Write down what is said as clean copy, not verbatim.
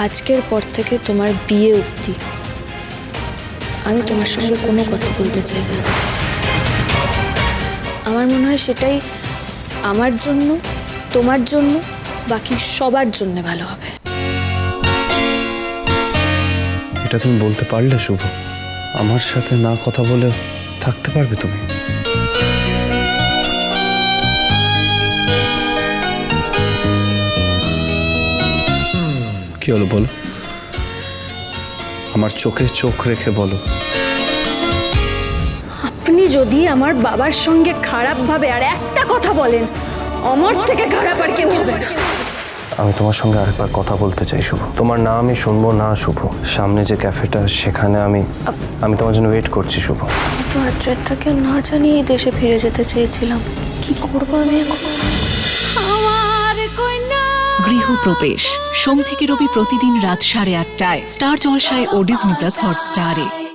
আজকের পর থেকে তোমার বিয়ে অবধি আমি তোমার সঙ্গে কোনো কথা বলতে চাই না। আমার মনে হয় সেটাই আমার জন্য, তোমার জন্য, বাকি সবার জন্য ভালো হবে। এটা তুমি বলতে পারলে শুভ? আমার সাথে না কথা বলে থাকতে পারবে তুমি? কি হলো বলো, আমার চোখে চোখ রেখে বলো। আপনি যদি আমার বাবার সঙ্গে খারাপ ভাবে আর একটা কথা বলেন, আমার থেকে খারাপ আর কেউ হবে না। আমি তোমার সঙ্গে আরেকবার কথা বলতে চাই শুভ। তোমার না আমি শুনবো না শুভ। সামনে যে ক্যাফেটা, সেখানে আমি তোমার জন্য ওয়েট করছি শুভ। আমি তো আদ্রের থেকে না জানিয়ে দেশে ফিরে যেতে চেয়েছিলাম। কি করবো আমি এখন? গৃহপ্রবেশ সোম থেকে রবি প্রতিদিন রাত 8:30টায় স্টার জলসায় ও ডিজনি প্লাস হটস্টারে।